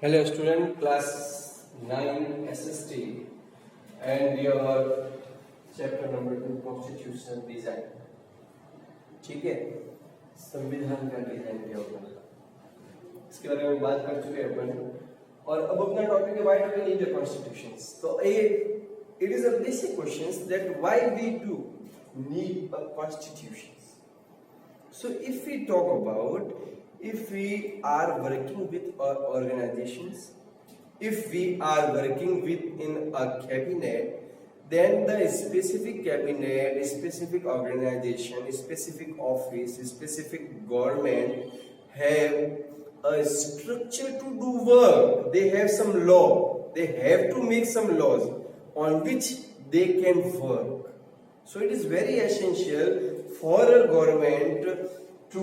Hello student, class 9 SST and your chapter number 2 constitutional design. ठीक है, संविधान का डिजाइन क्या होगा इसके बारे में बात कर चुके हैं अपन। और अब अपना टॉपिक है why do we need a constitutions. तो it is a basic questions that why we do need a constitutions. So if we talk about, if we are working with our organizations, if we are working within a cabinet, then the specific cabinet, specific organization, specific office, specific government have a structure to do work. They have some law. They have to make some laws on which they can work. So it is very essential for a government to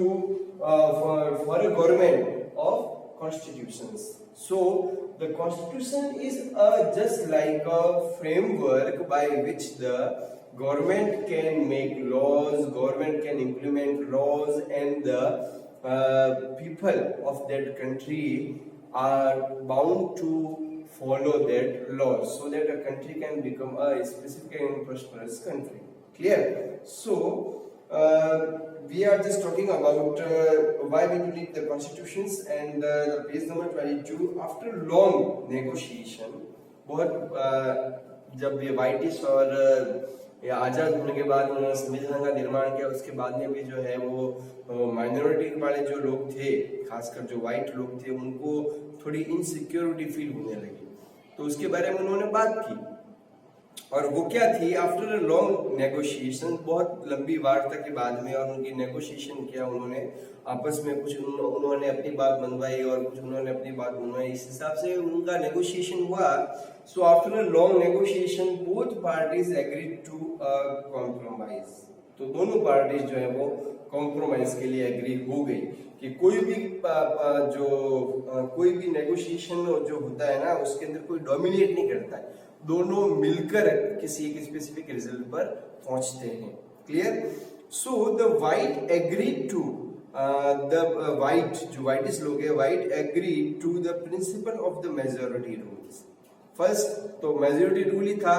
for a government of constitutions. So the constitution is just like a framework by which the government can make laws, government can implement laws, and the people of that country are bound to follow that laws so that a country can become a specific and prosperous country. Clear? So we are just talking about why we need the constitutions, and the page number 22. After long negotiation, बहुत जब ये whitish और आजाद होने के बाद उन्होंने संविधान का निर्माण किया, उसके बाद में भी जो है वो माइनॉरिटी वाले जो लोग थे, खासकर जो व्हाइट लोग थे, उनको थोड़ी इनसिक्योरिटी फील होने लगी। तो उसके बारे में उन्होंने बात की, और वो क्या थी, आफ्टर अ लॉन्ग नेगोशिएशन, बहुत लंबी वार्ता के बाद में, और उनकी नेगोशिएशन किया उन्होंने आपस में, कुछ उन्होंने अपनी बात मनवाई और कुछ उन्होंने अपनी बात मनवाई, इस हिसाब से उनका नेगोशिएशन हुआ। So after a long negotiation both parties agreed to a compromise. तो दोनों पार्टीज जो है वो कॉम्प्रोमाइज के लिए एग्री हो गई कि कोई भी नेगोशिएशन जो होता है ना, उसके अंदर कोई डोमिनेट नहीं करता है, दोनों मिलकर किसी एक स्पेसिफिक रिजल्ट पर पहुंचते हैं। Clear? So the white agreed to the white, जो व्हाइटिश लोग हैं, white agreed to the principle of the majority rules. First तो मेजॉरिटी रूल ही था,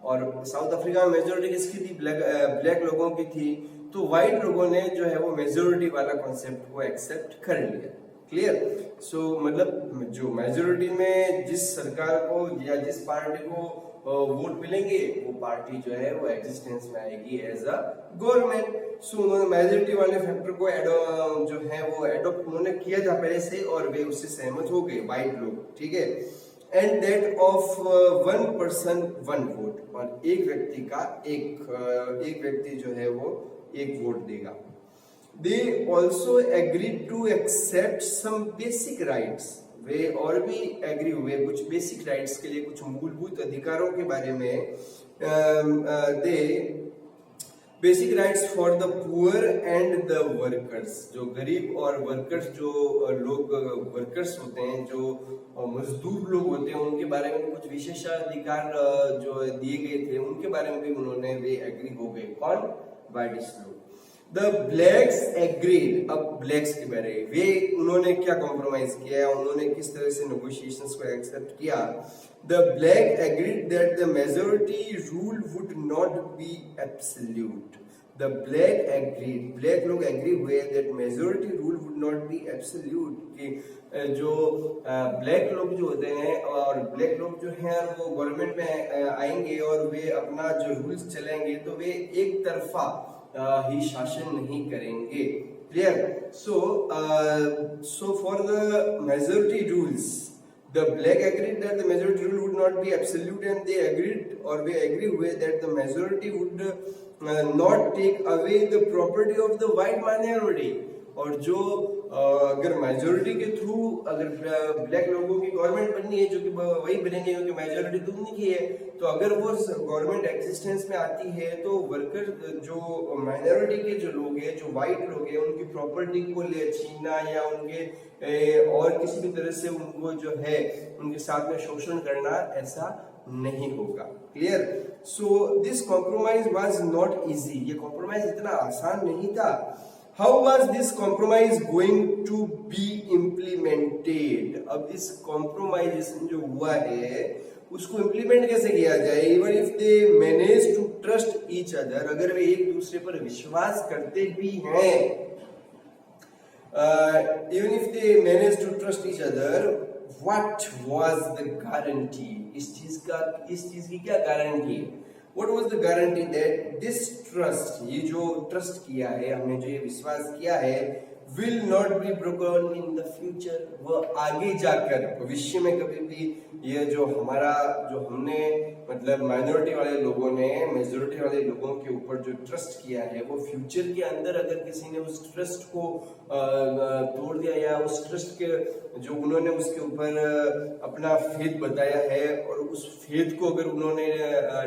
और साउथ अफ्रीका में मेजॉरिटी किसकी थी? ब्लैक लोगों की थी। तो व्हाइट लोगों ने जो है वो मेजॉरिटी वाला कॉन्सेप्ट को एक्सेप्ट कर लिया। क्लियर? सो मतलब जो मेजॉरिटी में जिस सरकार को या जिस पार्टी को वोट मिलेंगे, वो पार्टी जो है वो एग्जिस्टेंस में आएगी एज अ गवर्नमेंट। सो उन्होंने मेजॉरिटी वाले फैक्टर को जो है वो एडॉप्ट उन्होंने किया था पहले से, और वे उससे सहमत हो गए व्हाइट लोग। ठीक है? And that of one person one vote, और एक व्यक्ति का एक व्यक्ति जो है वो एक वोट देगा। They also agreed to accept some basic rights. वे और भी एग्री हुए कुछ बेसिक राइट्स के लिए, कुछ मूलभूत अधिकारों के बारे में। The basic rights for the poor and the workers, जो गरीब और वर्कर्स, जो लोग वर्कर्स होते हैं, जो मजदूर लोग होते हैं, उनके बारे में कुछ विशेषाधिकार जो दिए गए थे, उनके बारे में भी उन्होंने वे एग्री हो गए। कौन? व्हाइटिश लोग। द ब्लैक्स एग्रीड, अब ब्लैक्स के बारे में वे उन्होंने क्या कॉम्प्रोमाइज किया, उन्होंने किस तरह से नेगोशिएशंस को एक्सेप्ट किया। The black agreed that the majority rule would not be absolute. The black agreed, black लोग एग्री हुए that majority rule would not be absolute, कि जो ब्लैक लोग जो होते हैं, और ब्लैक लोग जो हैं वो गवर्नमेंट में आएंगे और वे अपना जो रूल्स चलेंगे, तो वे एक तरफा ही शासन नहीं करेंगे। Clear? So for the majority rules, the black agreed that the majority rule would not be absolute, and they agreed, और वे एग्री हुए that the majority would not take away the property of the white minority. और जो अगर majority के through अगर black लोगों की गवर्नमेंट बननी है, जो कि वही बनेंगे क्योंकि मेजॉरिटी दूसरी की है, तो अगर वो गवर्नमेंट एग्जिस्टेंस में आती है, तो वर्कर जो माइनॉरिटी के जो लोग हैं, जो व्हाइट लोग हैं, उनकी प्रॉपर्टी को ले छीनना या उनके और किसी भी तरह से उनको जो है उनके साथ में शोषण करना, ऐसा नहीं होगा। Clear? So this compromise was not easy, ये कॉम्प्रोमाइज इतना आसान नहीं था। How was this compromise going to be implemented? अब इस कॉम्प्रोमाइजेशन जो हुआ है उसको इम्प्लीमेंट कैसे किया जाए? Even if they manage to trust each other, अगर वे एक दूसरे पर विश्वास करते भी हैं, even if they manage to trust each other, what was the guarantee? इस चीज की क्या गारंटी है? What was the guarantee that this trust, ये जो ट्रस्ट किया है हमने, जो ये विश्वास किया है, will not be broken in the future? वो आगे जाकर भविष्य में कभी भी ये जो हमने मतलब माइनॉरिटी वाले लोगों ने मेजोरिटी वाले लोगों के ऊपर जो ट्रस्ट किया है, वो फ्यूचर के अंदर अगर किसी ने उस ट्रस्ट को तोड़ दिया या उस ट्रस्ट के जो उन्होंने उसके ऊपर अपना फेथ बताया है और उस फेथ को अगर उन्होंने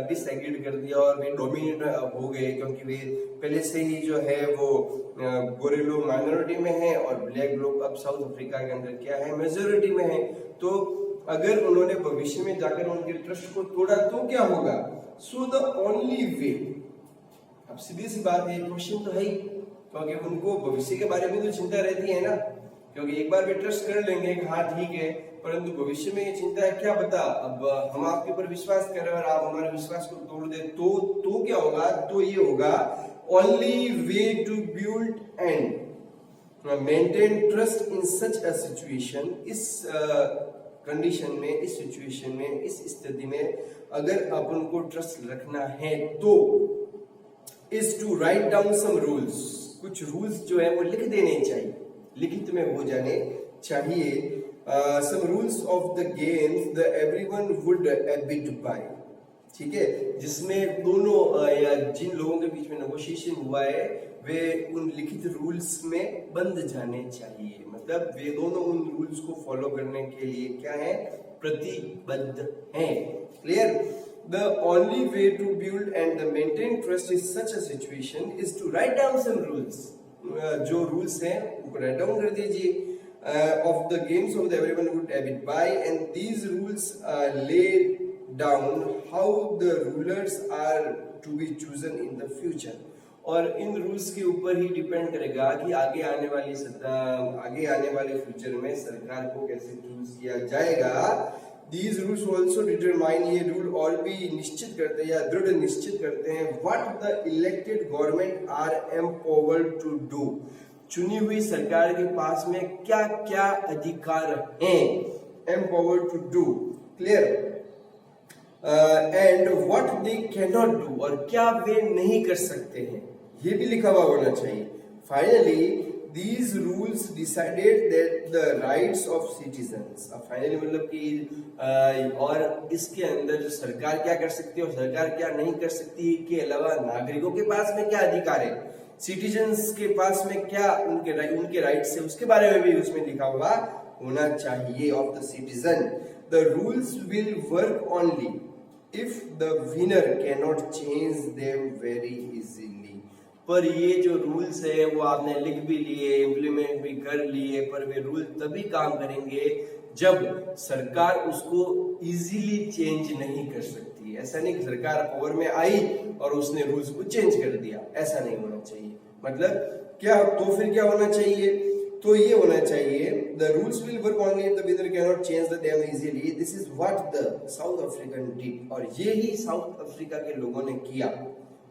डिसएग्रीड कर दिया और वे डोमिनेट हो गए, क्योंकि वे पहले से ही जो है वो गोरे लोग माइनॉरिटी में हैं और ब्लैक लोग अब साउथ अफ्रीका के अंदर क्या है मेजोरिटी में है, तो अगर उन्होंने भविष्य में जाकर उनके ट्रस्ट को तोड़ा तो क्या होगा? सो द ओनली वे, अब सीधी सी बात है, क्वेश्चन तो है ही, क्योंकि उनको भविष्य के बारे में तो चिंता रहती है ना, क्योंकि एक बार वे ट्रस्ट कर लेंगे कि हाँ ठीक है, परंतु भविष्य में ये चिंता है, क्या पता अब हम आपके ऊपर विश्वास कर रहे हैं और आप हमारे विश्वास को तोड़ दे तो क्या होगा? तो ये होगा only way to build and maintain trust in such a situation. इस कंडीशन में, इस सिचुएशन में, इस स्थिति में अगर अपन को ट्रस्ट रखना है तो is to write down some rules, कुछ रूल्स जो है वो लिख देने चाहिए, लिखित में हो जाने चाहिए। some rules of the games that everyone would abide by, ठीक है, जिसमें दोनों या जिन लोगों के बीच में नेगोशिएशन हुआ है वे उन लिखित रूल्स में बंध जाने चाहिए, मतलब वे दोनों उन रूल्स को फॉलो करने के लिए क्या है? प्रतिबद्ध हैं। Clear? The only way to build and maintain trust in such a situation is to write down some rules. जो रूल्स हैं उनको राइट डाउन कर दीजिए। Of the games of the everyone would abide by, and these rules lay down how the rulers are to be chosen in the future. और इन rules के ऊपर ही depend करेगा कि आगे आने वाले फ्यूचर में सरकार को कैसे चूज किया जाएगा। These rules also determine, ये रूल और भी निश्चित करते हैं या दृढ़ निश्चित करते हैं what the elected government are empowered to do, चुनी हुई सरकार के पास में क्या क्या अधिकार हैं, empowered to do, clear, and what they cannot do, और क्या वे नहीं कर सकते हैं, ये भी लिखा हुआ होना चाहिए। Finally, these rules decided that the rights of citizens, अब फाइनली मतलब कि और इसके अंदर जो सरकार क्या कर सकती है और सरकार क्या नहीं कर सकती, के अलावा नागरिकों के पास में क्या अधिकार है, सिटीजन्स के पास में क्या उनके राइट्स है, उसके बारे में भी उसमें लिखा हुआ होना चाहिए of the citizen. The rules will work only if the winner can not change them very easily. पर ये जो रूल्स है वो आपने लिख भी लिए, इम्प्लीमेंट भी कर लिए, पर वे रूल तभी काम करेंगे जब सरकार उसको इजीली चेंज नहीं कर सकती। ऐसा नहीं कि सरकार पावर में आई और उसने रूल्स को चेंज कर दिया, ऐसा नहीं होना चाहिए। मतलब क्या, तो फिर क्या होना चाहिए? तो ये होना चाहिए the rules will work only if the winner can not change them easily. This is what the south African did, और ये ही साउथ अफ्रीका के लोगों ने किया।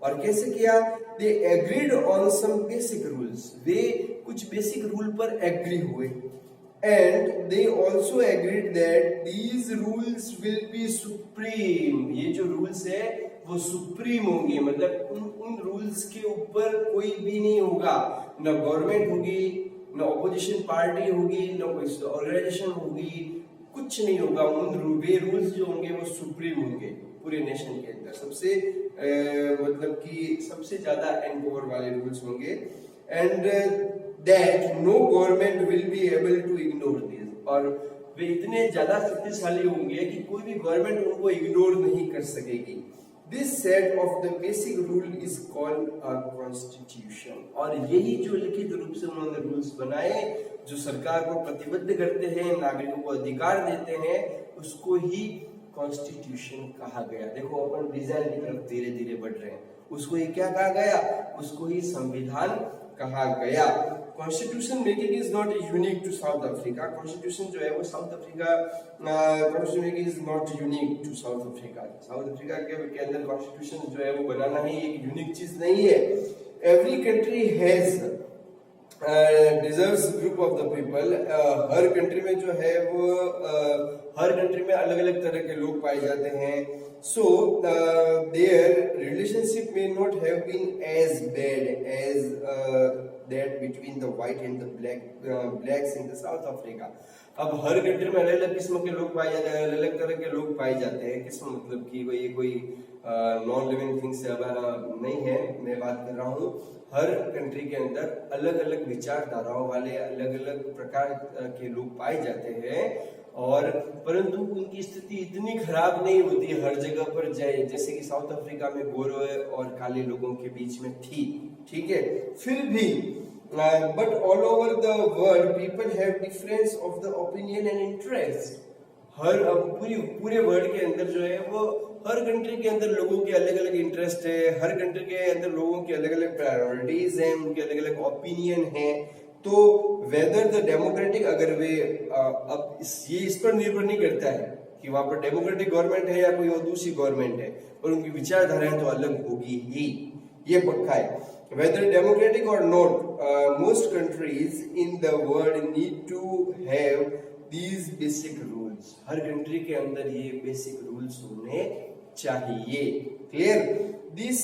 और कैसे किया? They agreed on some basic rules, वे कुछ बेसिक रूल पर एग्री हुए, and they also agreed that these rules will be supreme, ये जो रूल्स है वो सुप्रीम होंगे, मतलब उन रूल्स के ऊपर कोई भी नहीं होगा, न गवर्नमेंट होगी, न ऑपोजिशन पार्टी होगी, न कोई ऑर्गेनाइजेशन होगी, कुछ नहीं होगा। वे रूल्स जो होंगे वो सुप्रीम होंगे पूरे नेशन के अंदर, सबसे मतलब कि सबसे ज्यादा एम्पावर वाले रूल्स होंगे, and that no government will be able to ignore this, और वे इतने ज्यादा शक्तिशाली होंगे कि कोई भी गवर्नमेंट उनको इग्नोर नहीं कर सकेगी। This set of the basic rule is called a constitution, और यही जो लिखित रूप से उन्होंने रूल्स बनाए जो सरकार को प्रतिबद्ध करते हैं, नागरिकों को अधिकार देते हैं, उसको ही कॉन्स्टिट्यूशन कहा गया। देखो अपन डिजाइन की तरफ धीरे धीरे बढ़ रहे हैं, उसको ही क्या कहा गया? उसको ही संविधान कहा गया। Constitution making is not unique to South Africa. Constitution जो है वो South Africa, constitution making is not unique to South Africa. South Africa के अंदर कॉन्स्टिट्यूशन जो है वो बनाना ही एक यूनिक चीज नहीं है। Every country has deserves group of the people. Her country में जो है वो हर कंट्री में अलग अलग तरह के लोग पाए जाते हैं। So their relationship may not have been as bad as that between the white and the blacks in the South Africa। अब हर कंट्री में अलग अलग किस्म के लोग पाए जाते हैं, अलग अलग तरह के लोग पाए जाते हैं। किस्म मतलब कि कोई नॉन लिविंग थिंग्स नहीं है, मैं बात कर रहा हूँ हर कंट्री के अंदर अलग अलग विचारधाराओं वाले अलग अलग प्रकार के लोग पाए जाते हैं, और परंतु उनकी स्थिति इतनी खराब नहीं होती हर जगह पर जाए जैसे कि साउथ अफ्रीका में गोरे और काले लोगों के बीच में थी। ठीक है, फिर भी but all over the world people have difference of the opinion and interest. हर पूरे वर्ल्ड के अंदर जो है वो हर कंट्री के अंदर लोगों के अलग अलग इंटरेस्ट है, हर कंट्री के अंदर लोगों की अलग अलग प्रायोरिटीज हैं, उनके अलग अलग ओपिनियन हैं। तो वेदर द डेमोक्रेटिक, अगर वे अब इस पर निर्भर नहीं करता है कि वहां पर डेमोक्रेटिक गवर्नमेंट है या कोई और दूसरी गवर्नमेंट है, पर उनकी विचारधाराएं तो अलग होगी ही, ये पक्का है। Whether democratic or not, most countries in the world need to have these basic rules। Her country के अंदर ये बेसिक रूल्स होने चाहिए। Clear? This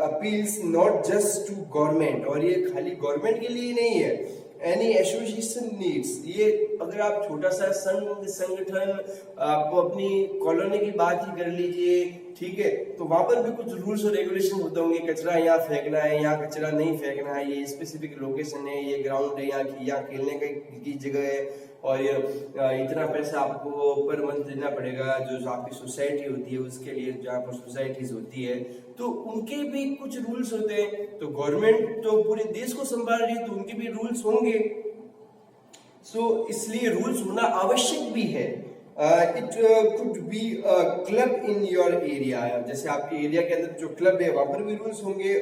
appeals not just to government, और ये खाली गवर्नमेंट के लिए नहीं है। Any association needs, ये अगर आप छोटा सा संगठन आपको अपनी कॉलोनी की बात ही कर लीजिए, ठीक है, तो वहां पर भी कुछ रूल्स और रेगुलेशन होते होंगे। कचरा यहाँ फेंकना है, यहाँ कचरा नहीं फेंकना है, ये स्पेसिफिक लोकेशन है, ये ग्राउंड है, यहाँ खेलने की जगह है, और ये इतना पैसा आपको पर मंथ देना पड़ेगा जो आपकी सोसाइटी होती है उसके लिए, जहाँ पर सोसाइटीज होती है तो उनके भी कुछ रूल्स होते हैं। तो गवर्नमेंट तो पूरे देश को संभाल रही है तो उनके भी रूल्स होंगे। सो इसलिए रूल्स होना आवश्यक भी है। It could be a club in your area, जैसे आपके एरिया के अंदर जो क्लब है वहां पर भी रूल्स होंगे।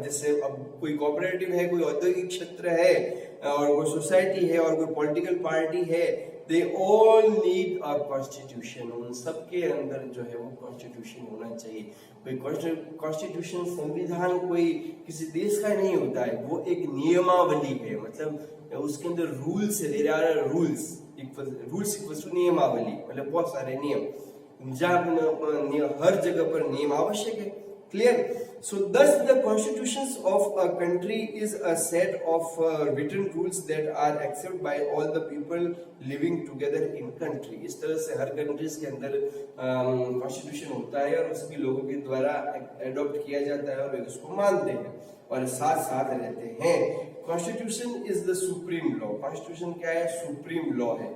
जैसे अब कोई कोऑपरेटिव है, कोई औद्योगिक क्षेत्र है, और कोई सोसाइटी है, और कोई पॉलिटिकल पार्टी है, they all need a constitution. उन सबके अंदर जो है वो कॉन्स्टिट्यूशन होना चाहिए। कोई कॉन्स्टिट्यूशन संविधान कोई किसी देश का नहीं होता है, वो एक नियमावली है, मतलब उसके अंदर रूल्स है, there are rules equals to नियमावली, मतलब बहुत सारे नियम, जहाँ हर जगह पर नियम आवश्यक है। Clear? So thus the constitutions of a country is a set of written rules that are accepted by all the people living together in country। इस तरह से हर कंट्रीज के अंदर कॉन्स्टिट्यूशन होता है और सभी लोगों के द्वारा एडॉप्ट किया जाता है और वे उसको मानते हैं और साथ साथ रहते हैं। Constitution is the supreme law. Constitution क्या है? सुप्रीम लॉ है,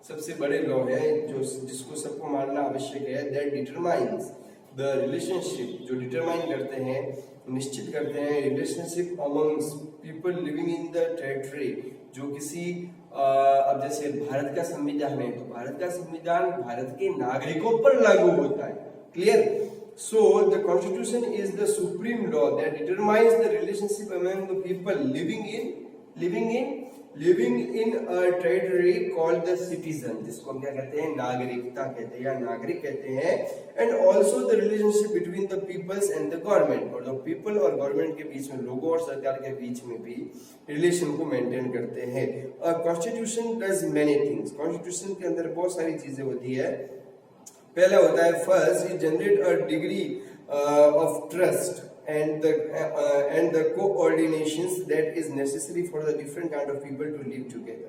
सबसे बड़े लॉ है जो जिसको सबको मानना आवश्यक है। दैट डिटरमाइंस द रिलेशनशिप, जो डिटरमाइन करते हैं, निश्चित करते हैं relationship amongst people living in the territory. जो किसी अब जैसे भारत का संविधान है तो भारत का संविधान भारत के नागरिकों पर लागू होता है। Clear? So the constitution is the supreme law that determines the relationship among the people living in a territory called the citizen, जिसको हम क्या कहते हैं? नागरिकता कहते हैं या नागरिक कहते हैं। and also the relationship between the peoples and the government, और जो people और गवर्नमेंट के बीच में, लोगों और सरकार के बीच में भी रिलेशन को मेंटेन करते हैं। Constitution does many things. Constitution के अंदर बहुत सारी चीजें होती है। पहला होता है first, it generate a degree of trust and the coordinations that is necessary for the different kind of people to live together।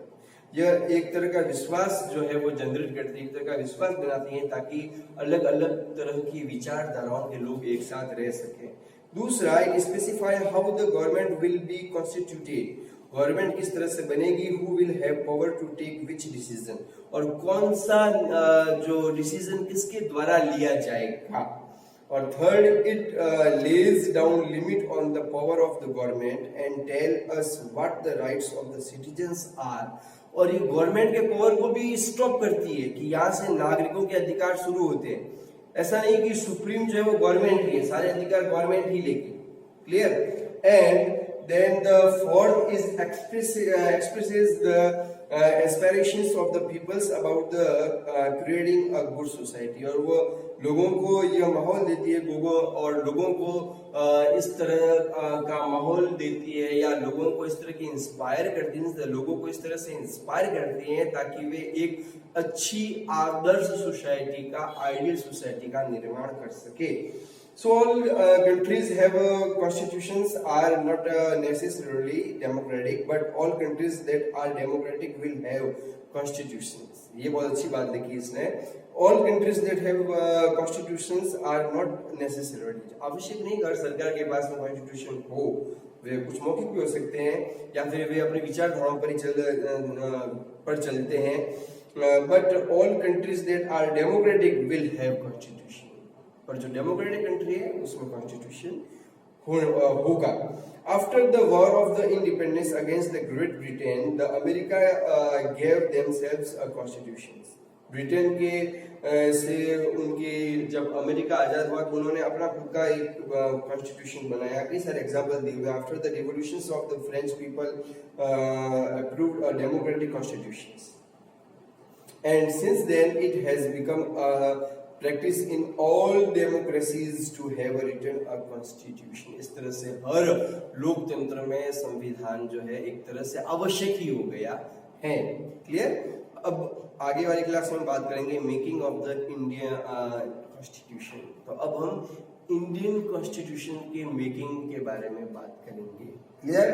यह एक तरह का विश्वास जो है वो जनरेट करती है, एक तरह का विश्वास बनाती है ताकि अलग अलग तरह की विचारधाराओं के लोग एक साथ रह सकें। दूसरा, it specify how the government will be constituted. Government किस तरह से बनेगी, who will have power to take which decision, और कौन सा जो डिसीजन किसके द्वारा लिया जाएगा। और third, it lays down limit on the power of the government and tell us what the rights of the citizens are. और ये गवर्नमेंट के पावर को भी स्टॉप करती है कि यहाँ से नागरिकों के अधिकार शुरू होते हैं। ऐसा नहीं कि सुप्रीम जो है वो गवर्नमेंट ही है, सारे अधिकार गवर्नमेंट ही लेगी। Clear? And Then the fourth is expresses the aspirations of the peoples about the creating a good society, और वो लोगों को यह माहौल देती है, लोगों को इस तरह का माहौल देती है या लोगों को इस तरह की इंस्पायर करती है, लोगों को इस तरह से इंस्पायर करती हैं ताकि वे एक अच्छी आदर्श सोसाइटी का, आइडियल सोसाइटी का निर्माण कर सके. So all countries have constitutions are not necessarily democratic, but all countries that are democratic will have constitutions. ये बहुत अच्छी बात लिखी इसने. All countries that have constitutions are not necessarily. आवश्यक नहीं कर सरकार के पास में constitution हो, वे कुछ मौखिक भी हो सकते हैं या फिर वे अपनी विचारधाराओं पर चलते हैं. But all countries that are democratic will have constitution. पर जो डेमोक्रेटिक कंट्री है उसमें कॉन्स्टिट्यूशन होगा. After the war of the independence against the great Britain, the America gave themselves a constitution. Britain के से उनके जब अमेरिका आजाद हुआ तो उन्होंने अपना खुद का एक कॉन्स्टिट्यूशन बनाया. कई सारे एग्जांपल दिए हुए. After the revolutions of the French people approved a democratic constitutions, and since then it has become practice in all democracies to have written a constitution. इस तरह से हर लोकतंत्र में संविधान जो है एक तरह से आवश्यक ही हो गया है. क्लियर? अब आगे वाली क्लास में बात करेंगे making of the Indian constitution. तो अब हम इंडियन कॉन्स्टिट्यूशन के मेकिंग के बारे में बात करेंगे. क्लियर?